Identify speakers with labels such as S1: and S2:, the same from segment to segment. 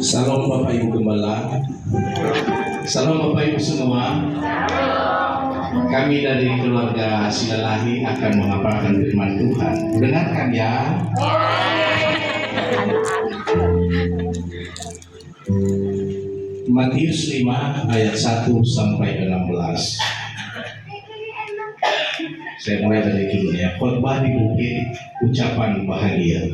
S1: Salam Bapak Ibu Gembala. Salam Bapak Ibu semua. Kami dari keluarga Silalahi akan mengabarkan firman Tuhan. Dengarkan ya. Matius 5 ayat 1 sampai 16. Saya mulai dari judulnya, khotbah di bukit, ucapan bahagia.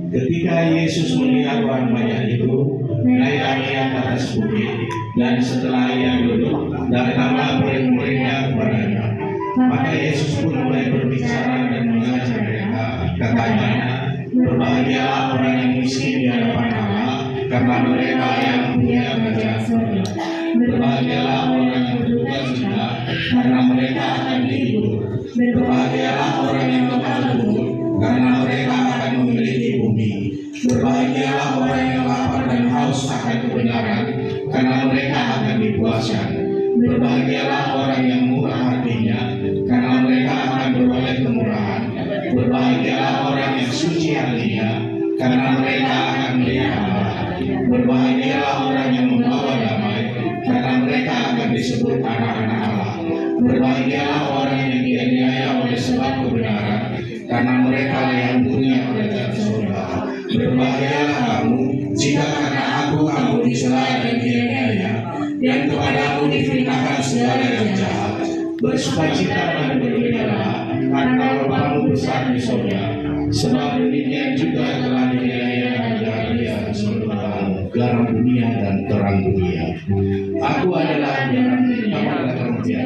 S1: Ketika Yesus melihat orang banyak itu, naiklah ia ke atas bukit, dan setelah ia duduk, datanglah murid-muridnya kepadanya. Maka Yesus pun mulai berbicara dan mengajar mereka. Katanya, berbahagialah orang yang miskin di hadapan Allah, karena mereka yang punya kerajaan surga. Berbahagialah orang yang berduka cita, karena mereka akan dihibur. Berbahagialah orang yang lemah lembut, karena mereka akan memiliki bumi. Berbahagialah orang yang lapar dan haus akan kebenaran, karena mereka akan dipuaskan. Berbahagialah orang yang murah hatinya, karena mereka akan beroleh kemurahan. Berbahagialah orang yang suci hatinya, karena mereka akan melihat Allah. Berbahagialah orang yang membawa damai, karena mereka akan disebut anak-anak Allah. Berbahagialah orang yang dianiaya oleh sebab kebenaran, karena mereka yang punya kerajaan surga. Berbahagialah kamu jika karena aku kamu dicela dan dianiaya, dan kepadamu difitnahkan segala yang jahat. Bersukacita dan bergembiralah, karena Bapamu besar di surga. Sebab demikian juga telah dianiaya Dia di surga, garam dunia dan terang dunia. Aku adalah garam dunia, kamu adalah terang dunia.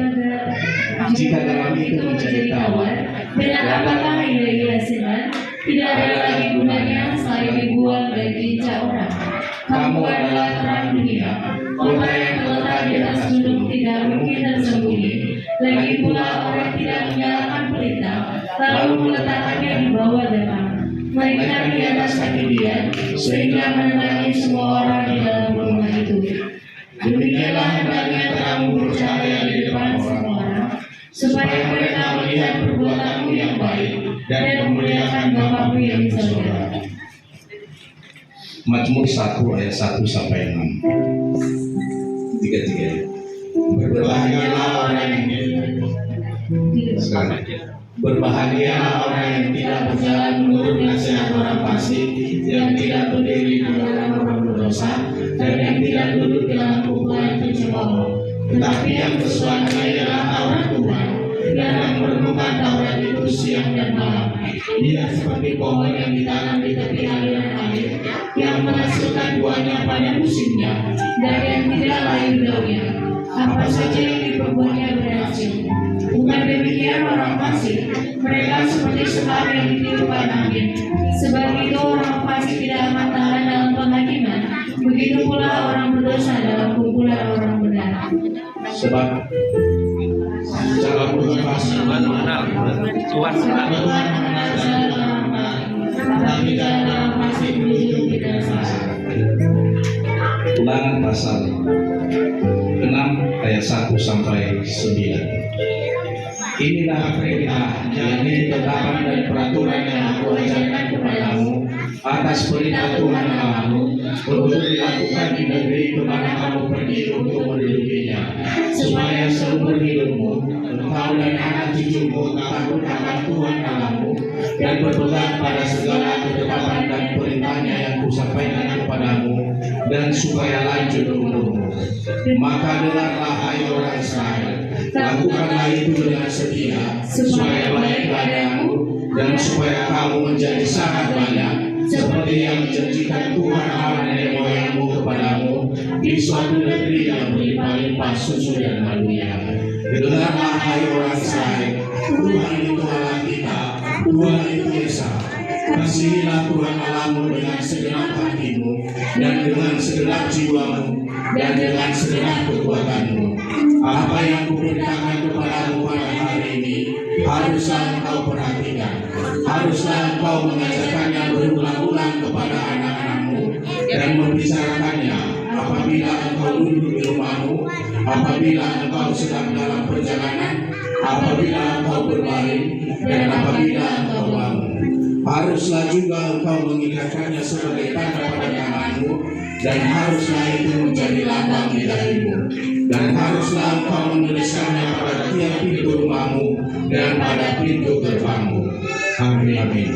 S1: Jika garam itu menjadi tawar, dengan apakah ia dihasilkan? Tidak ada lagi gunanya selain dibuang dan diinjak orang. Kamu adalah terang dunia. Kota yang terletak di atas gunung tidak mungkin tersembunyi. Lagi pula orang tidak menyalakan pelita lalu meletakkannya di bawah dalam, melainkan di atas kaki dia, sehingga menerangi semua orang di dalam rumah itu. Demikianlah hendaknya terangmu bercahaya di depan orang-orang, supaya mereka melihat perbuatanmu yang baik dan memuliakan Bapamu yang di surga. Mazmur 1 ayat 1 sampai 6. 3. Berbahagialah orang yang berbahagialah orang yang tidak berjalan menurut nasihat orang fasik, yang tidak berdiri di dalam orang berdosa, dan yang tidak duduk dalam kumpulan pencemooh. Tetapi yang kesukaannya ialah Taurat Tuhan, dan yang merenungkan Taurat itu siang dan malam. Dia seperti pohon yang ditanam di tepi aliran air, yang menghasilkan buahnya pada musimnya, dan yang tidak layu daunnya. Apa saja yang diperbuatnya berhasil. Bukan demikian orang fasik, mereka seperti sekar yang ditiupkan angin. Sebab itu orang fasik tidak akan tahan dalam penghakiman, begitu pula orang berdosa dalam kumpulan orang benar. Sebab cara berfasik mengenal Tuhan mengenal jalan orang benar, tetapi jalan orang fasik menuju kebinasaan. Ulangan pasal 6 ayat 1 sampai 9. Inilah perintah, yakni ketetapan dan peraturan yang aku ajarkan kepadamu atas perintah Tuhan Allahmu, untuk dilakukan di negeri kemana kamu pergi untuk mendudukinya, supaya seumur hidupmu engkau dan anak cucumu takut akan Tuhan Allahmu, dan berpegang pada segala ketetapan dan perintahnya yang kusampaikan kepadamu, dan supaya lanjut umurmu. Maka dengarlah hai orang Israel, lakukanlah itu dengan setia, supaya baik keadaanmu, dan supaya kamu menjadi sangat banyak, seperti yang dijanjikan Tuhan Allah nenek moyangmu kepadamu, di suatu negeri yang berlimpah-limpah susu dan madunya. Dengarlah hai orang Israel, Tuhan itu Allah kita, Tuhan itu Esa. Kasihilah Tuhan Allahmu dengan segenap hatimu, dan dengan segenap jiwamu, dan dengan segenap kekuatanmu. Apa yang kuperintahkan kepadamu pada hari ini, haruslah engkau perhatikan. Haruslah engkau mengajarkannya berulang-ulang kepada anak-anakmu, dan membicarakannya apabila engkau duduk di rumahmu, apabila engkau sedang dalam perjalanan, apabila engkau berbaring, dan apabila engkau bangun. Haruslah juga engkau mengikatkannya sebagai tanda pada tanganmu, dan haruslah itu menjadi lambang ilahimu, dan haruslah engkau menuliskannya pada tiap pintu rumahmu dan pada pintu gerbangmu. Amin.